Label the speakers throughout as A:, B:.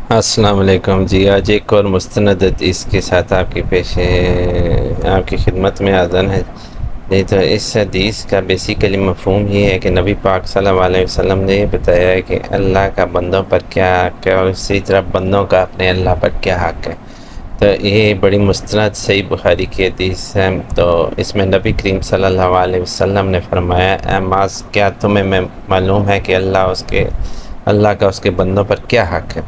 A: السلام علیکم جی، آج ایک اور مستند حدیث کے ساتھ آپ کی خدمت میں حاضر ہے جی۔ تو اس حدیث کا بیسیکلی مفہوم یہ ہے کہ نبی پاک صلی اللہ علیہ وسلم نے یہ بتایا ہے کہ اللہ کا بندوں پر کیا حق ہے اور اسی طرح بندوں کا اپنے اللہ پر کیا حق ہے۔ تو یہ بڑی مستند صحیح بخاری کی حدیث ہے۔ تو اس میں نبی کریم صلی اللہ علیہ وسلم نے فرمایا، اے معاذ، کیا تمہیں معلوم ہے کہ اللہ کا اس کے بندوں پر کیا حق ہے؟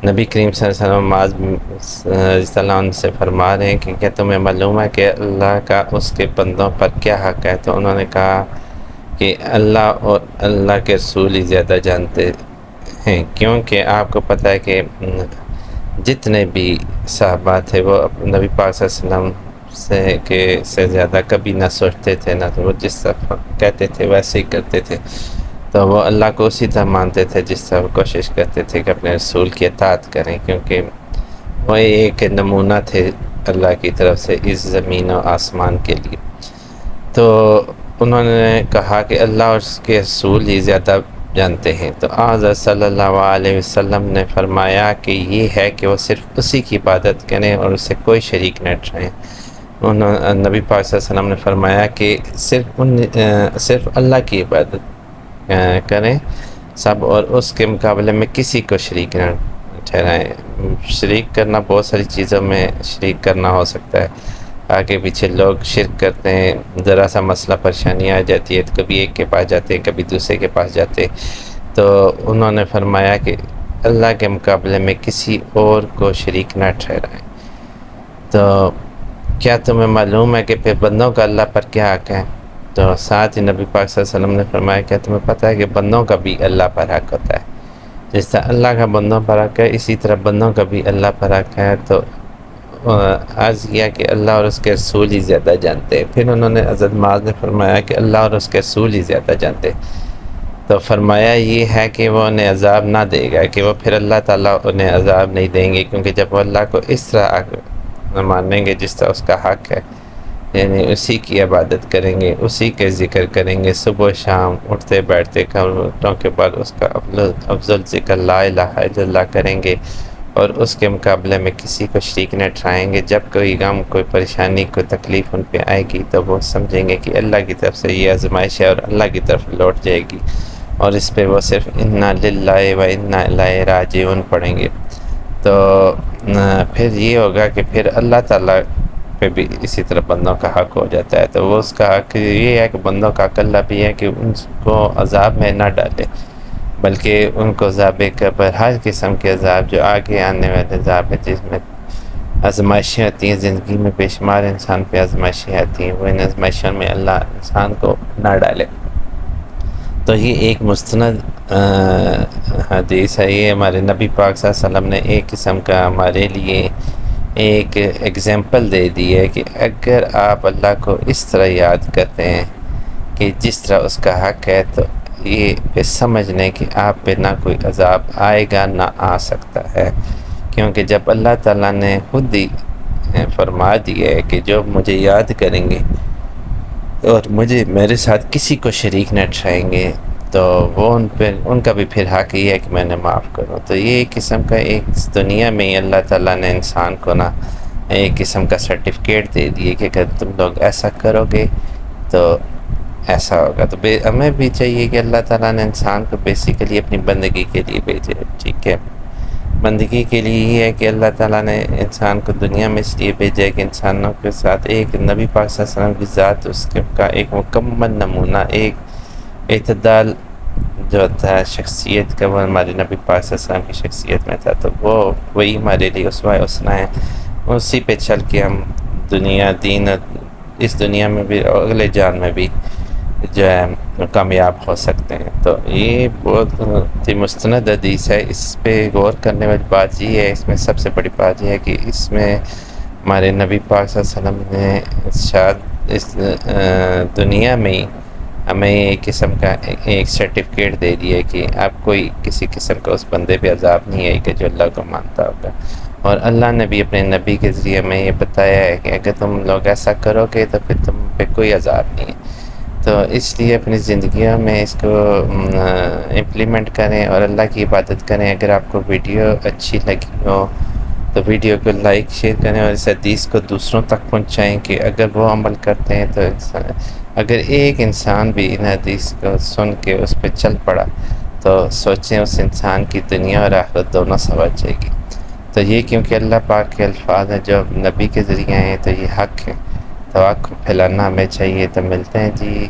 A: نبی کریم صلی اللہ علیہ وسلم معاذ رضی اللہ عنہ سے فرما رہے ہیں کہ کیا تمہیں معلوم ہے کہ اللہ کا اس کے بندوں پر کیا حق ہے؟ تو انہوں نے کہا کہ اللہ اور اللہ کے رسول ہی زیادہ جانتے ہیں، کیونکہ آپ کو پتہ ہے کہ جتنے بھی صحابہ تھے وہ نبی پاک صلی اللہ علیہ وسلم سے زیادہ کبھی نہ سوچتے تھے، نہ وہ جس طرح کہتے تھے ویسے ہی کرتے تھے۔ تو وہ اللہ کو اسی طرح مانتے تھے جس طرح وہ کوشش کرتے تھے کہ اپنے رسول کی اطاعت کریں، کیونکہ وہ ایک نمونہ تھے اللہ کی طرف سے اس زمین و آسمان کے لیے۔ تو انہوں نے کہا کہ اللہ اور اس کے رسول ہی زیادہ جانتے ہیں۔ تو حضرت صلی اللہ علیہ وسلم نے فرمایا کہ یہ ہے کہ وہ صرف اسی کی عبادت کریں اور اسے کوئی شریک نہ ٹھہرائیں۔ نبی پاک صلی اللہ علیہ وسلم نے فرمایا کہ صرف اللہ کی عبادت کریں سب، اور اس کے مقابلے میں کسی کو شریک نہ ٹھہرائیں۔ شریک کرنا بہت ساری چیزوں میں شریک کرنا ہو سکتا ہے، آگے پیچھے لوگ شرک کرتے ہیں، ذرا سا مسئلہ پریشانی آ جاتی ہے تو کبھی ایک کے پاس جاتے ہیں، کبھی دوسرے کے پاس جاتے ہیں۔ تو انہوں نے فرمایا کہ اللہ کے مقابلے میں کسی اور کو شریک نہ ٹھہرائیں۔ تو کیا تمہیں معلوم ہے کہ پھر بندوں کا اللہ پر کیا حق ہے؟ تو ساتھ ہی نبی پاک صلی اللہ علیہ وسلم نے فرمایا، کیا تمہیں پتہ ہے کہ بندوں کا بھی اللہ پر حق ہوتا ہے؟ جس طرح اللہ کا بندوں پر حق ہے، اسی طرح بندوں کا بھی اللہ پر حق ہے۔ تو عرض کیا کہ اللہ اور اس کے رسول ہی زیادہ جانتے ہیں۔ پھر انہوں نے حضرت معاذ نے فرمایا کہ اللہ اور اس کے رسول ہی زیادہ جانتے ہیں۔ تو فرمایا یہ ہے کہ وہ انہیں عذاب نہ دے گا، کہ وہ پھر اللہ تعالیٰ انہیں عذاب نہیں دیں گے، کیونکہ جب وہ اللہ کو اس طرح مانیں گے جس طرح اس کا حق ہے، یعنی اسی کی عبادت کریں گے، اسی کے ذکر کریں گے، صبح و شام اٹھتے بیٹھتے کمروں کے بعد اس کا افضل ذکر لا الہ الا اللہ کریں گے، اور اس کے مقابلے میں کسی کو شریک نہ ٹھہرائیں گے۔ جب کوئی غم، کوئی پریشانی، کوئی تکلیف ان پہ آئے گی تو وہ سمجھیں گے کہ اللہ کی طرف سے یہ آزمائش ہے اور اللہ کی طرف لوٹ جائے گی، اور اس پہ وہ صرف انا للہ و انا الیہ راجعون پڑھیں گے۔ تو پھر یہ ہوگا کہ پھر اللہ تعالیٰ پہ بھی اسی طرح بندوں کا حق ہو جاتا ہے۔ تو وہ اس کا حق یہ ہے کہ بندوں کا حق اللہ بھی ہے کہ ان کو عذاب میں نہ ڈالے، بلکہ ان کو عذاب قبر، ہر قسم کے عذاب جو آگے آنے والے عذاب ہے، جس میں آزمائشیں آتی ہیں زندگی میں، بے شمار انسان پہ آزمائشیں آتی ہیں، وہ ان آزمائشوں میں اللہ انسان کو نہ ڈالے۔ تو یہ ایک مستند حدیث ہے، یہ ہمارے نبی پاک صلی اللہ علیہ وسلم نے ایک قسم کا ہمارے لیے ایک ایگزامپل دے دی ہے کہ اگر آپ اللہ کو اس طرح یاد کرتے ہیں کہ جس طرح اس کا حق ہے، تو یہ پھر سمجھ لیں کہ آپ پہ نہ کوئی عذاب آئے گا نہ آ سکتا ہے، کیونکہ جب اللہ تعالیٰ نے خود ہی فرما دیا ہے کہ جو مجھے یاد کریں گے اور میرے ساتھ کسی کو شریک نہ ٹھہرائیں گے، تو وہ ان کا بھی پھر حق یہ ہے کہ میں نے معاف کروں۔ تو یہ ایک قسم کا ایک دنیا میں ہی اللہ تعالیٰ نے انسان کو ایک قسم کا سرٹیفکیٹ دے دیے کہ اگر تم لوگ ایسا کرو گے تو ایسا ہوگا۔ تو ہمیں بھی چاہیے کہ اللہ تعالیٰ نے انسان کو بیسیکلی اپنی بندگی کے لیے بھیجے، ٹھیک ہے؟ بندگی کے لیے یہ ہے کہ اللہ تعالیٰ نے انسان کو دنیا میں اس لیے بھیجا ہے کہ انسانوں کے ساتھ ایک نبی پاک صلی اللہ علیہ وسلم کی ذات، اس کا ایک مکمل نمونہ، ایک اعتدال جو ہوتا ہے شخصیت کا، وہ ہمارے نبی پاک صلی اللہ علیہ وسلم کی شخصیت میں تھا۔ تو وہی ہمارے لیے اسوہ حسنہ ہے، اسی پہ چل کے ہم دین اس دنیا میں بھی اور اگلے جان میں بھی جو ہے کامیاب ہو سکتے ہیں۔ تو یہ بہت ہی مستند حدیث ہے، اس پہ غور کرنے والی بات یہ ہے، اس میں سب سے بڑی بات یہ ہے کہ اس میں ہمارے نبی پاک صلی اللہ علیہ وسلم نے شاید اس دنیا میں ہی ہمیں ایک قسم کا ایک سرٹیفکیٹ دے دیا ہے کہ آپ کوئی کسی قسم کا اس بندے پہ عذاب نہیں آئے کہ جو اللہ کو مانتا ہوگا، اور اللہ نے بھی اپنے نبی کے ذریعے میں یہ بتایا ہے کہ اگر تم لوگ ایسا کرو گے تو پھر تم پہ کوئی عذاب نہیں ہے۔ تو اس لیے اپنی زندگیوں میں اس کو امپلیمنٹ کریں اور اللہ کی عبادت کریں. اگر آپ کو ویڈیو اچھی لگی ہو تو ویڈیو کو لائک شیئر کریں اور اس حدیث کو دوسروں تک پہنچائیں کہ اگر وہ عمل کرتے ہیں تو اگر ایک انسان بھی ان حدیث کو سن کے اس پہ چل پڑا تو سوچیں اس انسان کی دنیا اور آخرت دونوں سنور جائے گی. تو یہ کیونکہ اللہ پاک کے الفاظ ہیں جو نبی کے ذریعے ہیں تو یہ حق ہے، تو آپ کو پھیلانا ہمیں چاہیے. تو ملتے ہیں جی.